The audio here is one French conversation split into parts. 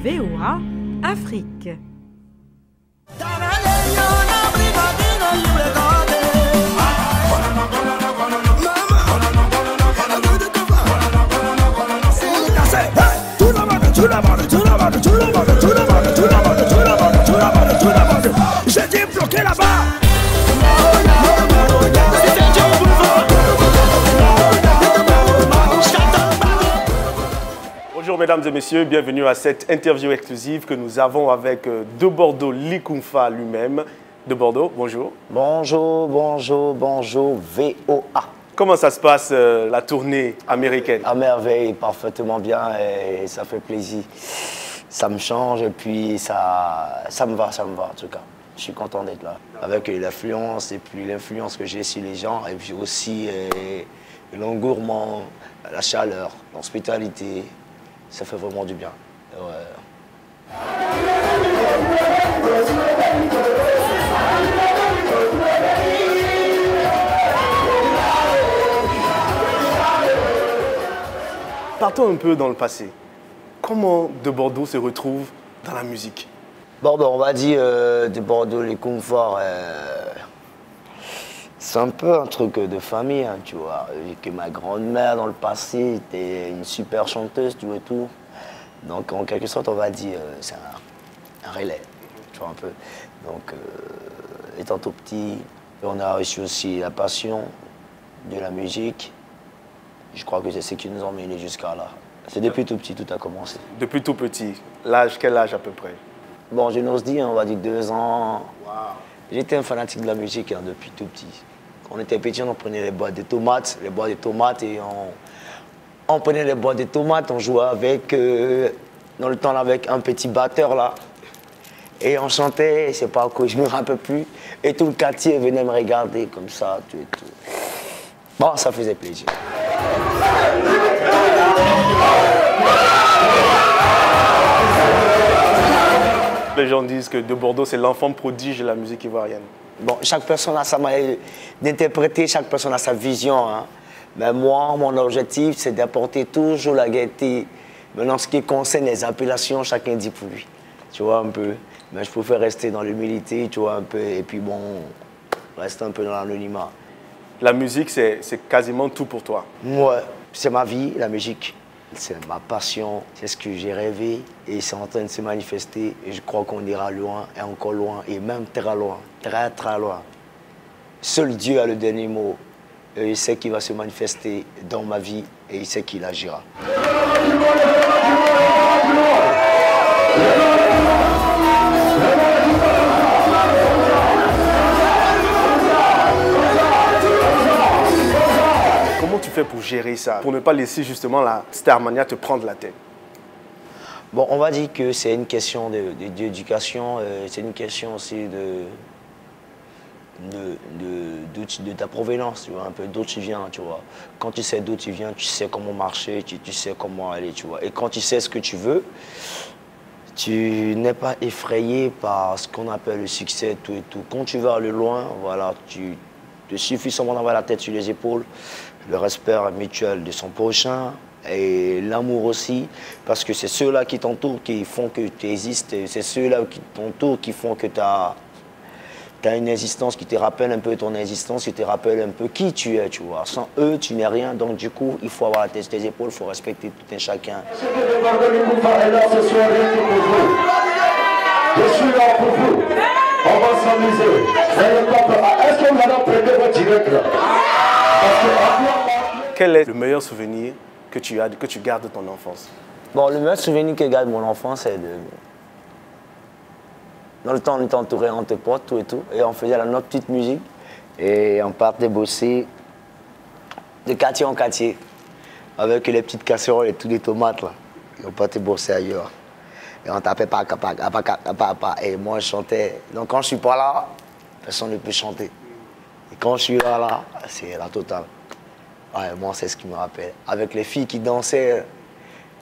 VOA Afrique. J'ai dit bloquer là-bas. Bonjour mesdames et messieurs, bienvenue à cette interview exclusive que nous avons avec de Bordeaux, Likumfa lui-même. De Bordeaux, bonjour. Bonjour, bonjour, bonjour, VOA. Comment ça se passe la tournée américaine? À merveille, parfaitement bien et ça fait plaisir. Ça me change et puis ça me va en tout cas. Je suis content d'être là. Avec l'influence et puis l'influence que j'ai sur les gens et puis aussi l'engouement, la chaleur, l'hospitalité, ça fait vraiment du bien. Ouais. Partons un peu dans le passé. Comment de Bordeaux se retrouve dans la musique? Bordeaux, on va dire de Bordeaux, Likumfa, c'est un peu un truc de famille, hein, tu vois. Vu que ma grand-mère dans le passé était une super chanteuse, tu vois tout. Donc en quelque sorte, on va dire, c'est un relais, tu vois un peu. Donc étant tout petit, on a reçu aussi la passion de la musique. Je crois que c'est ce qui nous a emmenés jusqu'à là. C'est depuis tout petit, tout a commencé. Depuis tout petit, l'âge, quel âge à peu près? Bon, je n'ose dire, on va dire 2 ans. Wow. J'étais un fanatique de la musique hein, depuis tout petit. Quand on était petit, on prenait les boîtes de tomates, et on prenait les boîtes de tomates, on jouait avec, dans le temps avec un petit batteur là. Et on chantait, je sais pas quoi, je me rappelle plus. Et tout le quartier venait me regarder comme ça, tout et tout. Bon, ça faisait plaisir. Les gens disent que de Bordeaux, c'est l'enfant prodige de la musique ivoirienne. Bon, chaque personne a sa manière d'interpréter, chaque personne a sa vision. Hein. Mais moi, mon objectif, c'est d'apporter toujours la gaieté. Maintenant, ce qui concerne les appellations, chacun dit pour lui. Tu vois un peu. Mais je préfère rester dans l'humilité, tu vois un peu. Et puis bon, rester un peu dans l'anonymat. La musique, c'est quasiment tout pour toi. Ouais, c'est ma vie, la musique. C'est ma passion, c'est ce que j'ai rêvé et c'est en train de se manifester. Et je crois qu'on ira loin et encore loin et même très loin, très très loin. Seul Dieu a le dernier mot. Et il sait qu'il va se manifester dans ma vie et il sait qu'il agira. Comment tu fais pour gérer ça, pour ne pas laisser justement la Starmania te prendre la tête? Bon, on va dire que c'est une question d'éducation, c'est une question aussi de ta provenance, tu vois, un peu d'où tu viens, tu vois. Quand tu sais d'où tu viens, tu sais comment marcher, tu sais comment aller, tu vois. Et quand tu sais ce que tu veux, tu n'es pas effrayé par ce qu'on appelle le succès, tout et tout. Quand tu vas aller loin, voilà, tu te suffit seulement d'avoir la tête sur les épaules, le respect mutuel de son prochain et l'amour aussi, parce que c'est ceux-là qui t'entourent qui font que tu existes, c'est ceux-là qui t'entourent qui font que tu as une existence qui te rappelle un peu ton existence, qui te rappelle un peu qui tu es, tu vois. Sans eux, tu n'es rien, donc du coup, il faut avoir la tête sur tes épaules, il faut respecter tout un chacun. Je suis là pour vous. On va s'amuser. Est-ce que vous allez prêter votre direct là? Quel est le meilleur souvenir que tu gardes de ton enfance? Bon, le meilleur souvenir que je garde de mon enfance, c'est de... Dans le temps, on était entouré entre potes, tout et tout, et on faisait notre petite musique, et on partait bosser de quartier en quartier, avec les petites casseroles et tous les tomates, là. Et on partait bosser ailleurs. Et on tapait pas, et moi je chantais. Donc quand je suis pas là, personne ne peut chanter. Et quand je suis là, c'est la totale. Ouais, moi c'est ce qui me rappelle. Avec les filles qui dansaient,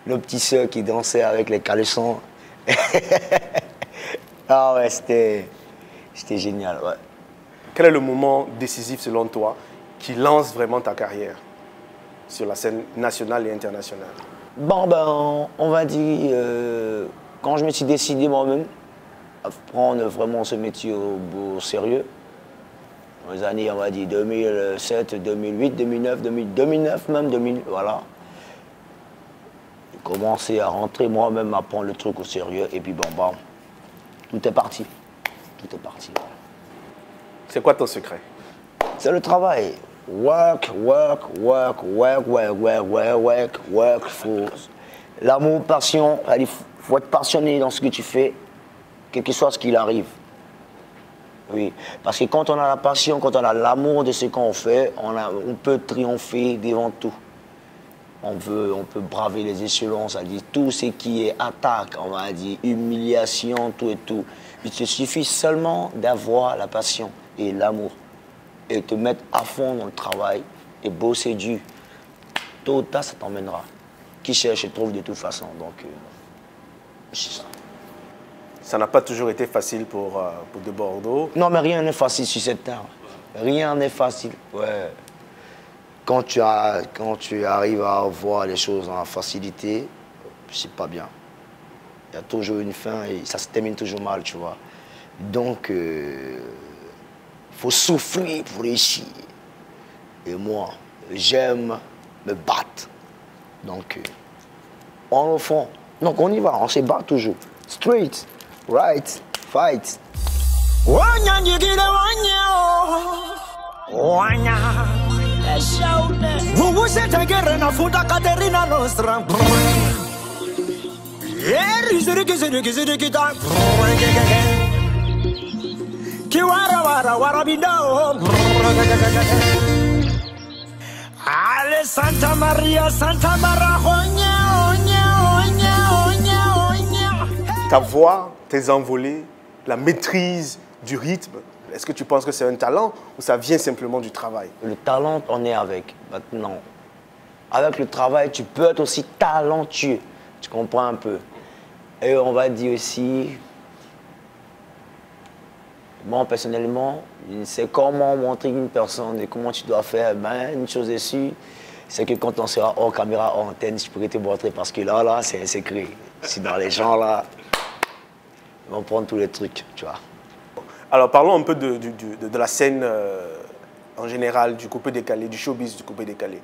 nos petites soeurs qui dansaient avec les caleçons. Ah ouais, c'était génial, ouais. Quel est le moment décisif selon toi qui lance vraiment ta carrière sur la scène nationale et internationale? Bon, ben, on va dire, quand je me suis décidé moi-même à prendre vraiment ce métier au sérieux, dans les années, on va dire 2007, 2008, 2009, 2009 même, 2000, voilà. J'ai commencé à rentrer moi-même, à prendre le truc au sérieux, et puis bon, bam, tout est parti. Tout est parti. Voilà. C'est quoi ton secret? C'est le travail. Work, work, work, work, work, work, work, work, work. L'amour, passion, il faut être passionné dans ce que tu fais, quel que soit ce qu'il arrive. Oui, parce que quand on a la passion, quand on a l'amour de ce qu'on fait, on peut triompher devant tout. On peut braver les échelons, c'est-à-dire tout ce qui est attaque, on va dire humiliation, tout et tout. Il te suffit seulement d'avoir la passion et l'amour et te mettre à fond dans le travail et bosser dur. Tôt ou tard, ça t'emmènera. Qui cherche trouve de toute façon, donc c'est ça. Ça n'a pas toujours été facile pour De Bordeaux. Non, mais rien n'est facile sur cette terre. Rien n'est facile. Ouais. Quand tu arrives à voir les choses en facilité, c'est pas bien. Il y a toujours une fin et ça se termine toujours mal, tu vois. Donc, faut souffrir pour réussir. Et moi, j'aime me battre. Donc, on le fond. Donc, on y va, on se bat toujours. Straight, right, fight. Ale Santa Maria, Santa Maria. Ta voix, tes envolées, la maîtrise du rythme, est-ce que tu penses que c'est un talent ou ça vient simplement du travail? Le talent, on est avec. Maintenant, avec le travail, tu peux être aussi talentueux. Tu comprends un peu? Et on va dire aussi, moi personnellement, je sais comment montrer une personne et comment tu dois faire. Ben, une chose est sûre, c'est que quand on sera hors caméra, hors antenne, je pourrais te montrer parce que là, c'est un secret. Si dans les gens là, ils vont prendre tous les trucs, tu vois. Alors parlons un peu de la scène en général, du coupé-décalé, du showbiz du coupé-décalé.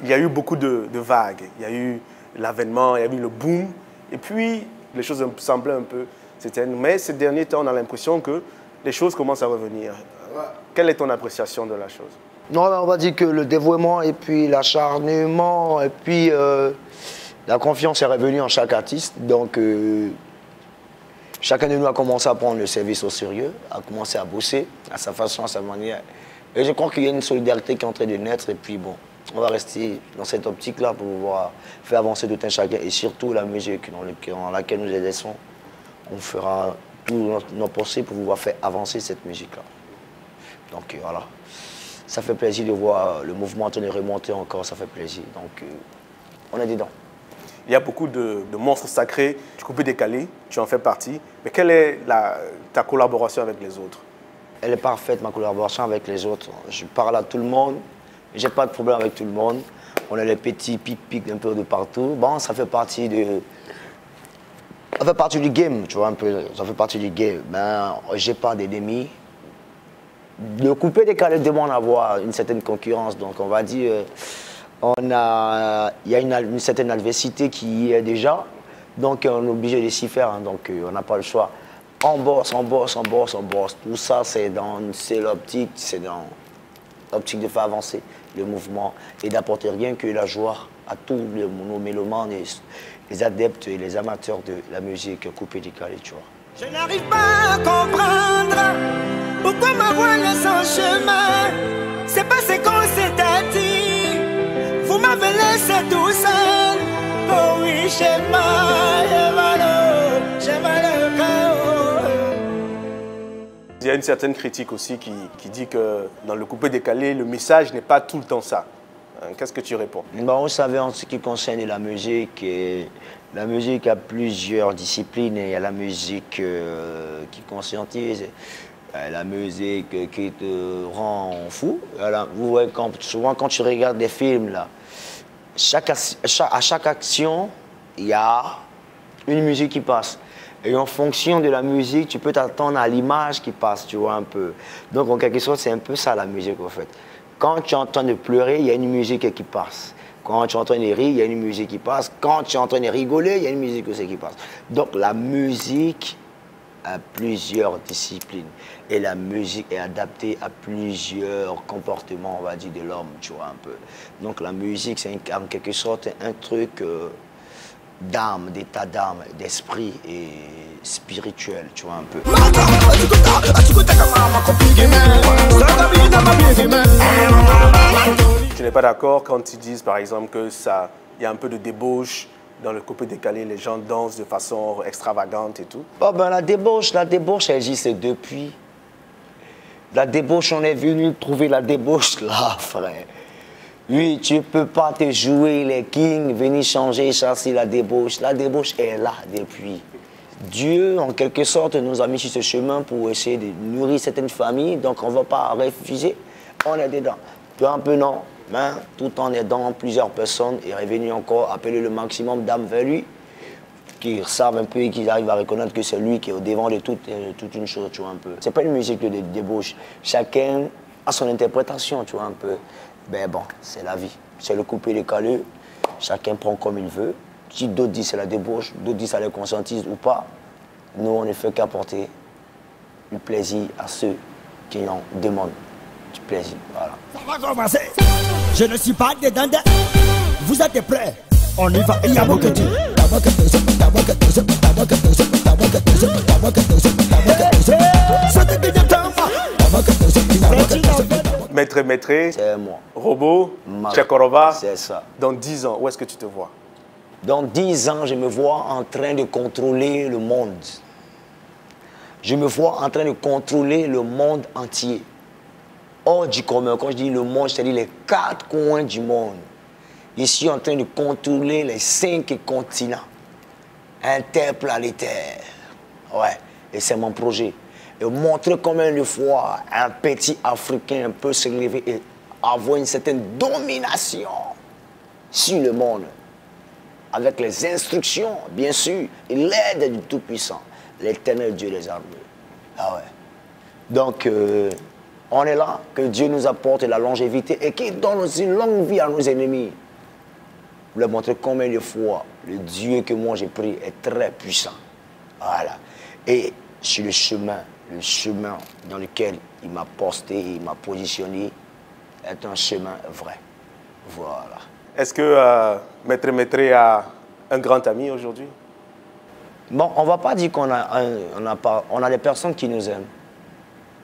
Il y a eu beaucoup de vagues. Il y a eu l'avènement, il y a eu le boom. Et puis, les choses semblaient un peu certaines. Mais ces derniers temps, on a l'impression que les choses commencent à revenir. Quelle est ton appréciation de la chose? Non, on va dire que le dévouement et puis l'acharnement et puis la confiance est revenue en chaque artiste. Donc, chacun de nous a commencé à prendre le service au sérieux, a commencé à bosser à sa façon, à sa manière. Et je crois qu'il y a une solidarité qui est en train de naître. Et puis bon, on va rester dans cette optique-là pour pouvoir faire avancer tout un chacun. Et surtout la musique dans laquelle nous exerçons. On fera tout notre possible pour pouvoir faire avancer cette musique-là. Donc voilà. Ça fait plaisir de voir le mouvement en train de remonter encore, ça fait plaisir. Donc on est dedans. Il y a beaucoup de monstres sacrés du coupé-décalé, tu en fais partie. Mais quelle est ta collaboration avec les autres? Elle est parfaite, ma collaboration avec les autres. Je parle à tout le monde, j'ai pas de problème avec tout le monde. On a les petits pics un peu de partout. Bon, ça fait partie du game, tu vois, un peu. Ça fait partie du game. Ben, j'ai pas d'ennemis. Le coupé-décalé demande à avoir une certaine concurrence. Donc, on va dire, il y a une certaine adversité qui y est déjà. Donc, on est obligé de s'y faire. Hein, donc, on n'a pas le choix. On bosse, on bosse, on bosse, on bosse. Tout ça, c'est dans l'optique de faire avancer le mouvement et d'apporter rien que la joie à tous nos mélomanes, les adeptes et les amateurs de la musique coupé-décalé, tu vois. Je n'arrive pas à comprendre pourquoi ma voix est sans chemin. C'est pas ce qu'on s'était dit. Vous m'avez laissé tout seul. Oh oui, j'ai mal au cœur. Il y a une certaine critique aussi qui dit que dans le coupé-décalé, le message n'est pas tout le temps ça. Qu'est-ce que tu réponds? Bon, vous savez, en ce qui concerne la musique a plusieurs disciplines. Il y a la musique qui conscientise, la musique qui te rend fou. Alors, vous voyez, souvent quand tu regardes des films, là, à chaque action, il y a une musique qui passe. Et en fonction de la musique, tu peux t'attendre à l'image qui passe, tu vois, un peu. Donc, en quelque sorte, c'est un peu ça, la musique, en fait. Quand tu es en train de pleurer, il y a une musique qui passe. Quand tu es en train de rire, il y a une musique qui passe. Quand tu es en train de rigoler, il y a une musique aussi qui passe. Donc, la musique a plusieurs disciplines. Et la musique est adaptée à plusieurs comportements, on va dire, de l'homme, tu vois, un peu. Donc, la musique, c'est en quelque sorte un truc d'âme, d'état d'âme, d'esprit et spirituel, tu vois, un peu. Tu n'es pas d'accord quand ils disent, par exemple, qu'il y a un peu de débauche dans le coupé décalé, les gens dansent de façon extravagante et tout? Oh ben la débauche, elle existe depuis. La débauche, on est venu trouver la débauche là, frère. Oui, tu ne peux pas te jouer les kings, venir changer, chasser la débauche. La débauche est là depuis. Dieu, en quelque sorte, nous a mis sur ce chemin pour essayer de nourrir certaines familles. Donc, on ne va pas refuser. On est dedans. Peu un peu non, mais tout en aidant plusieurs personnes et revenu encore appeler le maximum d'âmes vers lui, qui savent un peu et qui arrivent à reconnaître que c'est lui qui est au devant de toute une chose, tu vois, un peu. C'est pas une musique de débauche. Chacun a son interprétation, tu vois, un peu. Ben bon, c'est la vie. C'est le coupé décalé. Chacun prend comme il veut. Si d'autres disent c'est la débauche, d'autres disent ça les conscientise ou pas, nous, on ne fait qu'apporter du plaisir à ceux qui en demandent du plaisir. Voilà. Ça va commencer. Je ne suis pas dedans. Vous êtes prêts? On y va. Il y a beaucoup de Maître, c'est moi. Robot, Tchekorova, c'est ça. Dans 10 ans, où est-ce que tu te vois? Dans 10 ans, je me vois en train de contrôler le monde. Je me vois en train de contrôler le monde entier. Hors du commun, quand je dis le monde, c'est-à-dire les 4 coins du monde. Je suis en train de contrôler les 5 continents interplanétaires. Ouais, et c'est mon projet. Et montrer combien de fois un petit Africain peut se lever et avoir une certaine domination sur le monde. Avec les instructions, bien sûr, et l'aide du Tout-Puissant, l'Éternel Dieu des armées. Ah ouais. Donc, on est là, que Dieu nous apporte la longévité et qu'il donne aussi une longue vie à nos ennemis. Pour leur montrer combien de fois le Dieu que moi j'ai pris est très puissant. Voilà. Et sur le chemin dans lequel il m'a posté, il m'a positionné, est un chemin vrai. Voilà. Est-ce que Maître a un grand ami aujourd'hui? Bon, on ne va pas dire qu'on a on a des personnes qui nous aiment.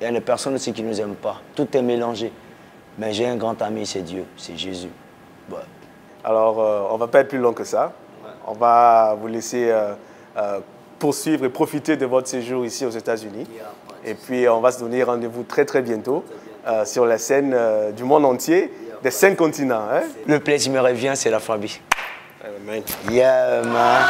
Il y a des personnes aussi qui ne nous aiment pas. Tout est mélangé. Mais j'ai un grand ami, c'est Dieu, c'est Jésus. Ouais. Alors, on ne va pas être plus long que ça. Ouais. On va vous laisser poursuivre et profiter de votre séjour ici aux États-Unis. Et puis, on va se donner rendez-vous très, très bientôt sur la scène du monde entier, des 5 continents. Hein? Le plaisir me revient, c'est la famille. Amen. Yeah, man.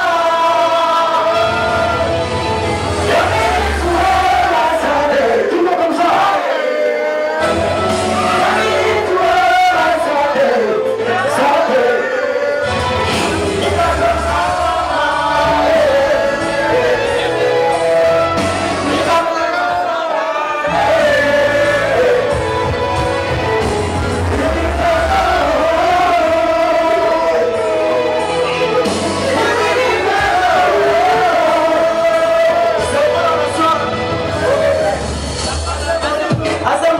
Asa